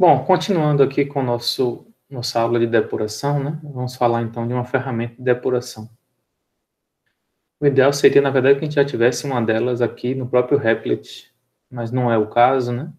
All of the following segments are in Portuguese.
Bom, continuando aqui com nossa aula de depuração, né? Vamos falar então de uma ferramenta de depuração. O ideal seria, na verdade, que a gente já tivesse uma delas aqui no próprio Replit, mas não é o caso, né?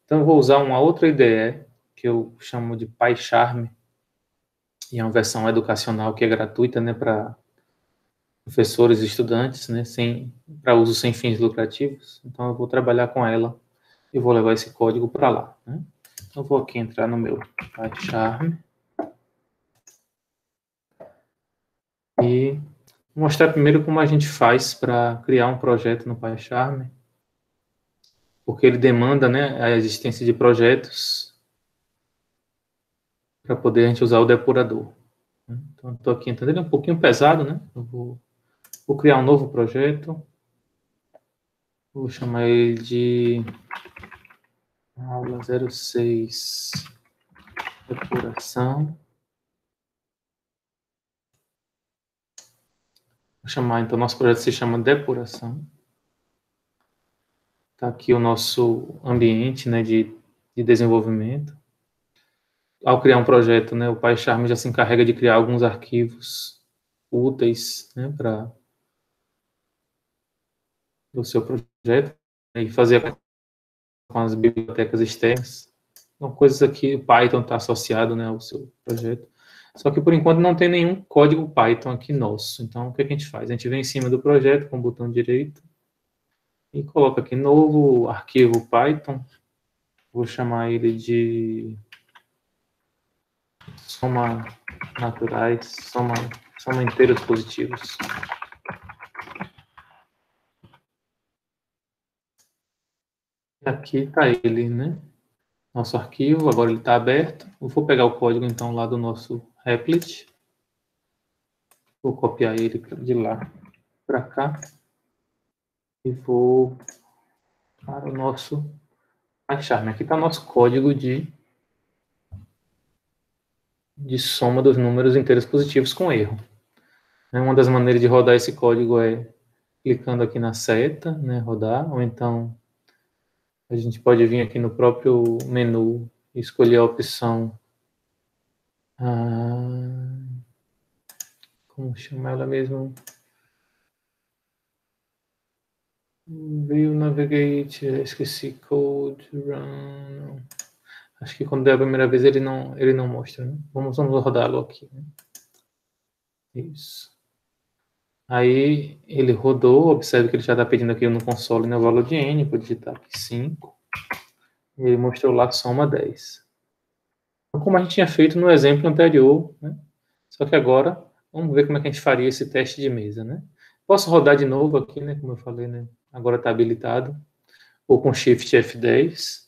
Então eu vou usar uma outra IDE, que eu chamo de PyCharm, e é uma versão educacional que é gratuita, né, para professores e estudantes, né, para uso sem fins lucrativos. Então eu vou trabalhar com ela e vou levar esse código para lá, né? Então eu vou aqui entrar no meu PyCharm e mostrar primeiro como a gente faz para criar um projeto no PyCharm, porque ele demanda, né, a existência de projetos para poder a gente usar o depurador. Então, estou aqui entrando, ele é um pouquinho pesado, né? Eu vou criar um novo projeto, vou chamar ele de aula 06, depuração. Vou chamar, então, nosso projeto se chama depuração. Está aqui o nosso ambiente, né, de desenvolvimento. Ao criar um projeto, né, o PyCharm já se encarrega de criar alguns arquivos úteis, né, para o seu projeto, né, e fazer com as bibliotecas externas. São coisas aqui, o Python está associado, né, ao seu projeto. Só que, por enquanto, não tem nenhum código Python aqui nosso. Então, o que a gente faz? A gente vem em cima do projeto com o botão direito e coloca aqui novo arquivo Python. Vou chamar ele de soma naturais, soma inteiros positivos. E aqui está ele, né? Nosso arquivo, agora ele está aberto. Eu vou pegar o código, então, lá do nosso Replit. Vou copiar ele de lá para cá. E vou para o nosso PyCharm. Aqui está o nosso código de soma dos números inteiros positivos com erro. Uma das maneiras de rodar esse código é clicando aqui na seta, né, rodar, ou então a gente pode vir aqui no próprio menu e escolher a opção, como chama ela mesmo? View Navigate, esqueci, Code, Run. Acho que quando é a primeira vez ele não mostra, né? Vamos rodá-lo aqui, né? Isso. Aí ele rodou, observe que ele já está pedindo aqui no console, né, o valor de n, vou digitar aqui 5, e ele mostrou lá soma 10. Então, como a gente tinha feito no exemplo anterior, né? Só que agora, vamos ver como é que a gente faria esse teste de mesa, né? Posso rodar de novo aqui, né, como eu falei, né? Agora está habilitado, ou com Shift F10,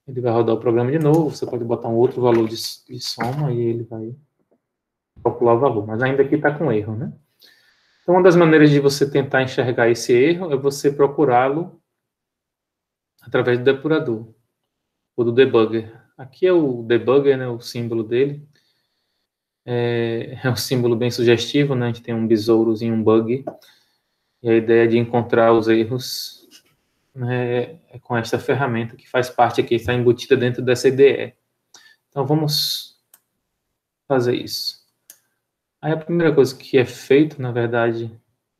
ele vai rodar o programa de novo, você pode botar um outro valor de soma e ele vai calcular o valor, mas ainda aqui está com erro, né? Então, uma das maneiras de você tentar enxergar esse erro é você procurá-lo através do depurador, ou do debugger. Aqui é o debugger, né, o símbolo dele. É um símbolo bem sugestivo, né? A gente tem um besourozinho, um bug, e a ideia de encontrar os erros, né, é com esta ferramenta que faz parte aqui, está embutida dentro dessa IDE. Então, vamos fazer isso. Aí, a primeira coisa que é feito, na verdade,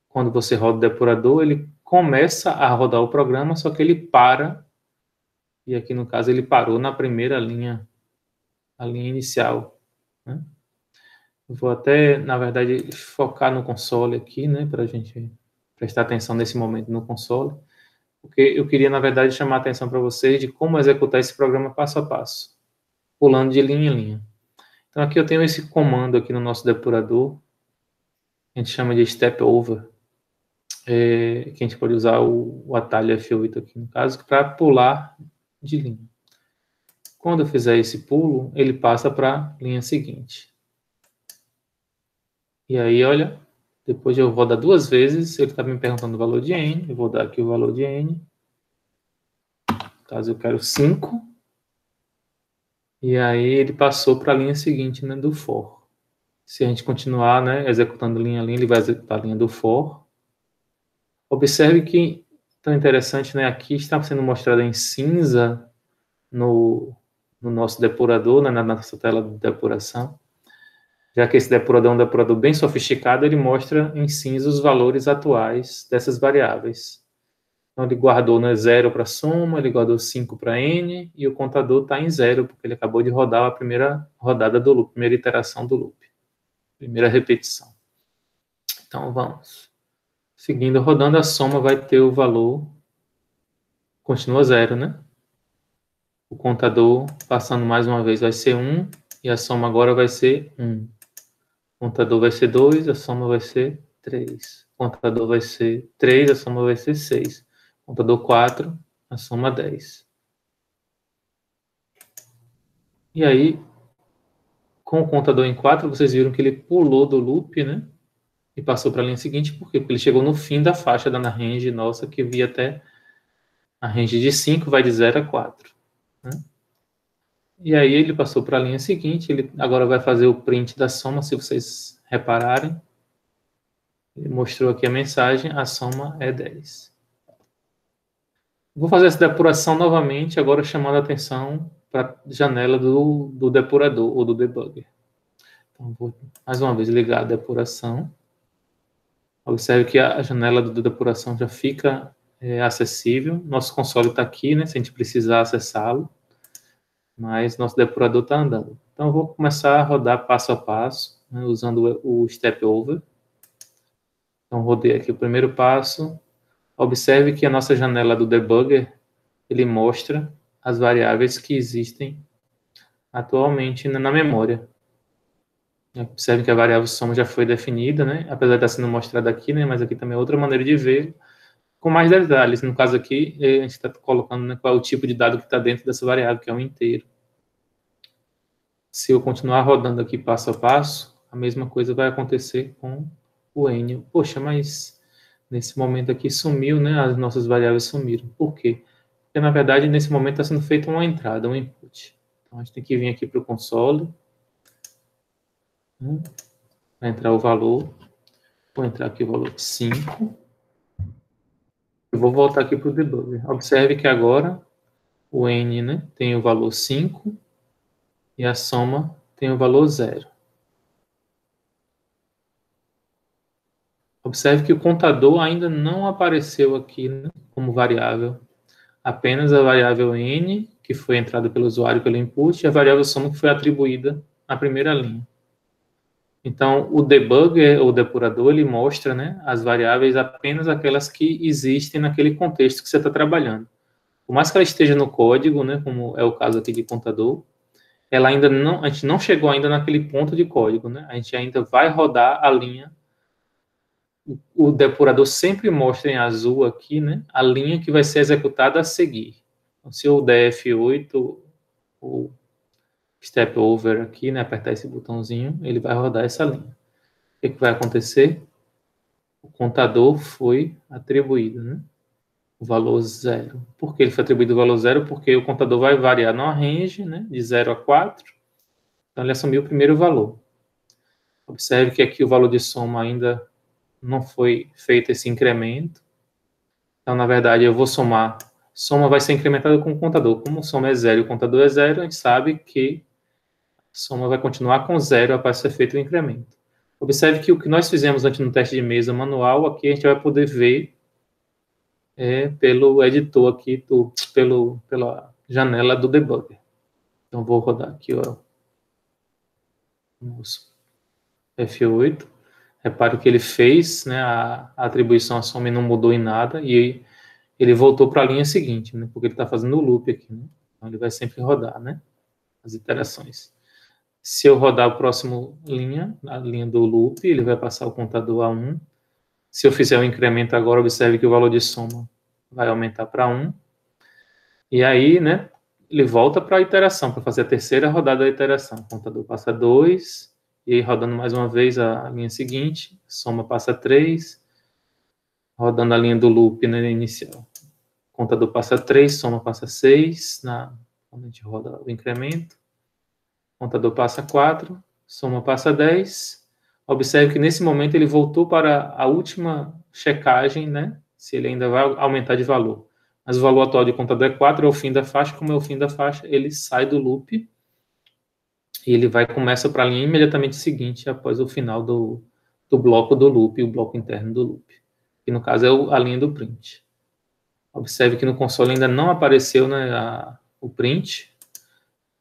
quando você roda o depurador, ele começa a rodar o programa, só que ele para, e aqui no caso ele parou na primeira linha, a linha inicial, né? Vou até, na verdade, focar no console aqui, né, para a gente prestar atenção nesse momento no console, porque eu queria, na verdade, chamar a atenção para vocês de como executar esse programa passo a passo, pulando de linha em linha. Então, aqui eu tenho esse comando aqui no nosso depurador, a gente chama de step over, que a gente pode usar o atalho F8 aqui no caso, para pular de linha. Quando eu fizer esse pulo, ele passa para a linha seguinte. E aí, olha, depois eu vou dar duas vezes, ele está me perguntando o valor de n, eu vou dar aqui o valor de n, no caso eu quero 5, e aí ele passou para a linha seguinte, né, do for. Se a gente continuar, né, executando linha a linha, ele vai executar a linha do for. Observe que, tão interessante, né, aqui está sendo mostrado em cinza no no nosso depurador, né, na nossa tela de depuração. Já que esse depurador é um depurador bem sofisticado, ele mostra em cinza os valores atuais dessas variáveis. Então, ele guardou, né, 0 para soma, ele guardou 5 para n, e o contador está em 0, porque ele acabou de rodar a primeira rodada do loop, primeira iteração do loop, primeira repetição. Então, vamos. Seguindo, rodando, a soma vai ter o valor, continua 0, né? O contador, passando mais uma vez, vai ser 1, e a soma agora vai ser 1. O contador vai ser 2, a soma vai ser 3. O contador vai ser 3, a soma vai ser 6. O contador 4, a soma 10. E aí, com o contador em 4, vocês viram que ele pulou do loop, né? E passou para a linha seguinte, por quê? Porque ele chegou no fim da faixa da range nossa, que via até a range de 5, vai de 0 a 4. Né? E aí ele passou para a linha seguinte, ele agora vai fazer o print da soma, se vocês repararem. Ele mostrou aqui a mensagem, a soma é 10. Vou fazer essa depuração novamente, agora chamando a atenção para a janela do depurador ou do debugger. Então, vou mais uma vez ligar a depuração. Observe que a janela do depuração já fica acessível. Nosso console está aqui, né, se a gente precisar acessá-lo. Mas nosso depurador está andando. Então, eu vou começar a rodar passo a passo, né, usando o Step Over. Então, rodei aqui o primeiro passo. Observe que a nossa janela do debugger, ele mostra as variáveis que existem atualmente na memória. Observe que a variável soma já foi definida, né? Apesar de estar sendo mostrada aqui, né? Mas aqui também é outra maneira de ver, com mais detalhes. No caso aqui, a gente está colocando, né, qual é o tipo de dado que está dentro dessa variável, que é um inteiro. Se eu continuar rodando aqui passo a passo, a mesma coisa vai acontecer com o n. Poxa, mas nesse momento aqui sumiu, né? As nossas variáveis sumiram. Por quê? Porque, na verdade, nesse momento está sendo feita uma entrada, um input. Então, a gente tem que vir aqui para o console. Né? Vai entrar o valor. Vou entrar aqui o valor 5. Eu vou voltar aqui para o debugger. Observe que agora o n, né, tem o valor 5 e a soma tem o valor 0. Observe que o contador ainda não apareceu aqui, né, como variável. Apenas a variável n, que foi entrada pelo usuário pelo input, e a variável soma que foi atribuída na primeira linha. Então, o debugger, ou depurador, ele mostra, né, as variáveis apenas aquelas que existem naquele contexto que você está trabalhando. Por mais que ela esteja no código, né, como é o caso aqui de contador, ela ainda não, a gente não chegou ainda naquele ponto de código, né? A gente ainda vai rodar a linha. O depurador sempre mostra em azul aqui, né, a linha que vai ser executada a seguir. Então, se eu der F8, ou Step Over aqui, né, apertar esse botãozinho, ele vai rodar essa linha. O que vai acontecer? O contador foi atribuído, né? O valor 0. Por que ele foi atribuído o valor 0? Porque o contador vai variar no range, né, de 0 a 4. Então, ele assumiu o primeiro valor. Observe que aqui o valor de soma ainda não foi feito esse incremento. Então, na verdade, eu vou somar. Soma vai ser incrementada com o contador. Como soma é 0 e o contador é 0, a gente sabe que a soma vai continuar com 0 após ser feito o incremento. Observe que o que nós fizemos antes no teste de mesa manual, aqui a gente vai poder ver pelo editor aqui, pela janela do debugger. Então, vou rodar aqui o F8. Repare que ele fez, né, a atribuição à soma e não mudou em nada, e ele voltou para a linha seguinte, né, porque ele está fazendo o loop aqui. Né? Então, ele vai sempre rodar, né, as iterações. Se eu rodar a próxima linha, a linha do loop, ele vai passar o contador a 1. Se eu fizer o incremento agora, observe que o valor de soma vai aumentar para 1. E aí, né, ele volta para a iteração, para fazer a terceira rodada da iteração. O contador passa 2, e aí rodando mais uma vez a linha seguinte, soma passa 3, rodando a linha do loop, né, inicial. O contador passa 3, soma passa 6, quando a gente roda o incremento. O contador passa 4, soma passa 10. Observe que nesse momento ele voltou para a última checagem, né, se ele ainda vai aumentar de valor. mas o valor atual de contador é 4, é o fim da faixa. Como é o fim da faixa, ele sai do loop e ele começa para a linha imediatamente seguinte, após o final do bloco do loop, o bloco interno do loop, que no caso é a linha do print. Observe que no console ainda não apareceu, né, o print,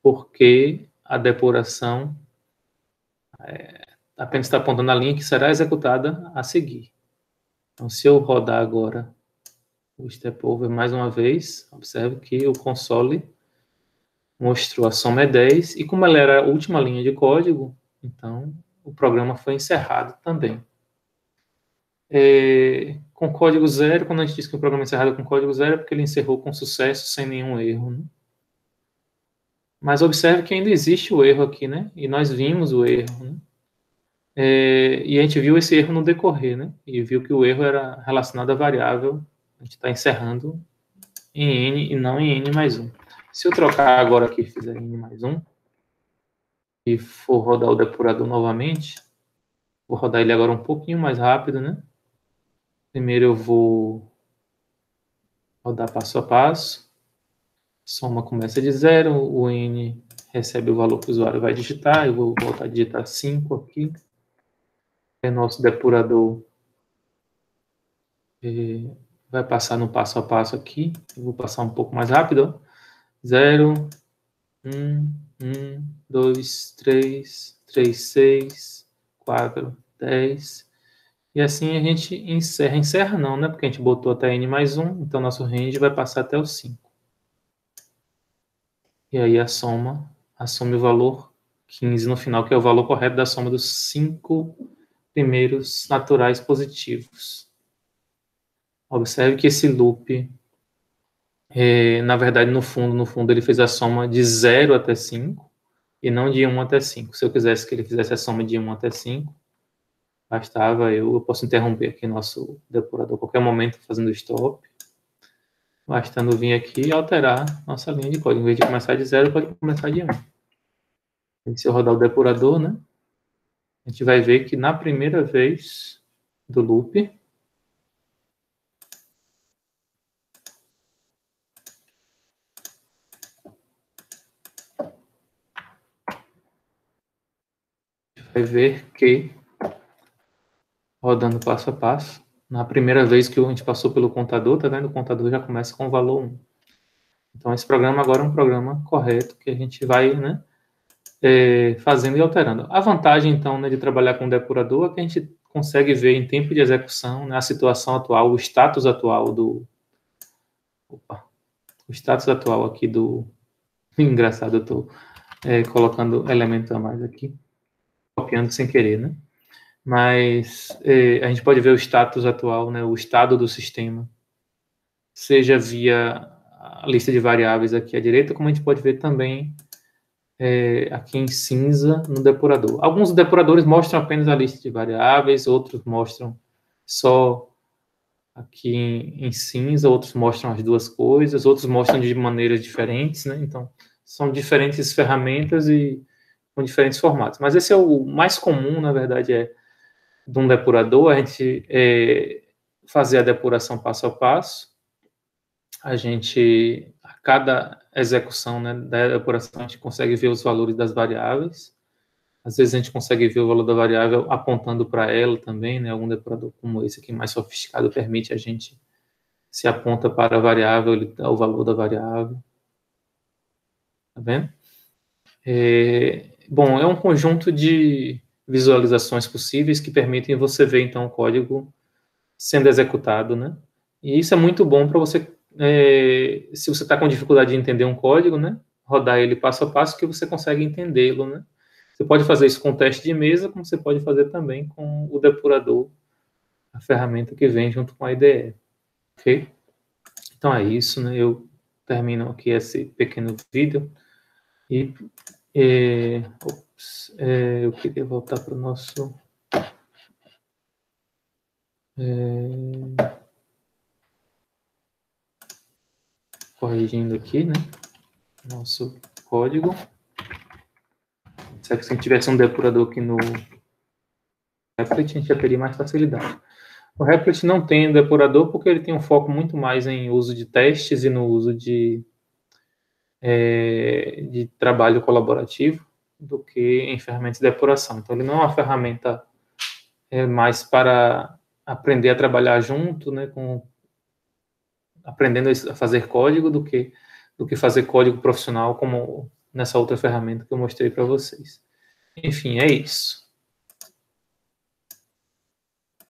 porque a depuração apenas está apontando a linha que será executada a seguir. Então, se eu rodar agora o step over mais uma vez, observe que o console mostrou a soma é 10, e como ela era a última linha de código, então o programa foi encerrado também. Com código zero, quando a gente diz que o programa é encerrado com código zero, é porque ele encerrou com sucesso, sem nenhum erro, né? Mas observe que ainda existe o erro aqui, né? E nós vimos o erro, né? E a gente viu esse erro no decorrer, né? E viu que o erro era relacionado à variável. A gente está encerrando em n e não em n mais 1. Se eu trocar agora aqui, fizer n mais 1, e for rodar o depurador novamente, vou rodar ele agora um pouquinho mais rápido, né? Primeiro eu vou rodar passo a passo. Soma começa de 0, o n recebe o valor que o usuário vai digitar. Eu vou voltar a digitar 5 aqui. Nosso depurador vai passar no passo a passo aqui. Eu vou passar um pouco mais rápido. 0, 1, 2, 3, 3, 6, 4, 10. E assim a gente encerra. Encerra não, né? Porque a gente botou até n mais 1, então nosso range vai passar até o 5. E aí assume o valor 15 no final, que é o valor correto da soma dos 5 primeiros naturais positivos. Observe que esse loop, na verdade, no fundo, ele fez a soma de 0 até 5 e não de 1 até 5. Se eu quisesse que ele fizesse a soma de 1 até 5, bastava eu posso interromper aqui nosso depurador a qualquer momento fazendo stop, bastando vir aqui e alterar nossa linha de código. Em vez de começar de 0, pode começar de 1. E se eu rodar o depurador, né, a gente vai ver que na primeira vez do loop, vai ver que, rodando passo a passo, na primeira vez que a gente passou pelo contador, tá vendo? O contador já começa com o valor 1. Então, esse programa agora é um programa correto que a gente vai, né, fazendo e alterando. A vantagem, então, né, de trabalhar com depurador é que a gente consegue ver em tempo de execução, né, a situação atual, o status atual do... Opa! O status atual aqui do... Engraçado, eu estou colocando elemento a mais aqui, copiando sem querer, né? Mas a gente pode ver o status atual, né, o estado do sistema, seja via a lista de variáveis aqui à direita, como a gente pode ver também aqui em cinza no depurador. Alguns depuradores mostram apenas a lista de variáveis, outros mostram só aqui em cinza, outros mostram as duas coisas, outros mostram de maneiras diferentes, né? Então, são diferentes ferramentas e com diferentes formatos. Mas esse é o mais comum, na verdade, de um depurador, a gente fazer a depuração passo a passo. A cada execução, né, da depuração, a gente consegue ver os valores das variáveis. Às vezes a gente consegue ver o valor da variável apontando para ela também, né? Algum depurador como esse aqui, mais sofisticado, permite a gente, se aponta para a variável, ele dá o valor da variável. Tá vendo? Bom, é um conjunto de visualizações possíveis que permitem você ver, então, o código sendo executado, né? E isso é muito bom para você, se você está com dificuldade de entender um código, né? Rodar ele passo a passo que você consegue entendê-lo, né? Você pode fazer isso com teste de mesa, como você pode fazer também com o depurador, a ferramenta que vem junto com a IDE. Ok? Então é isso, né? Eu termino aqui esse pequeno vídeo e eu queria voltar para o nosso... corrigindo aqui, né? Nosso código. Se a gente tivesse um depurador aqui no Replit, a gente já teria mais facilidade. O Replit não tem depurador porque ele tem um foco muito mais em uso de testes e no uso de trabalho colaborativo do que em ferramentas de depuração. Então, ele não é uma ferramenta mais para aprender a trabalhar junto, né, aprendendo a fazer código do que fazer código profissional como nessa outra ferramenta que eu mostrei para vocês. Enfim, é isso.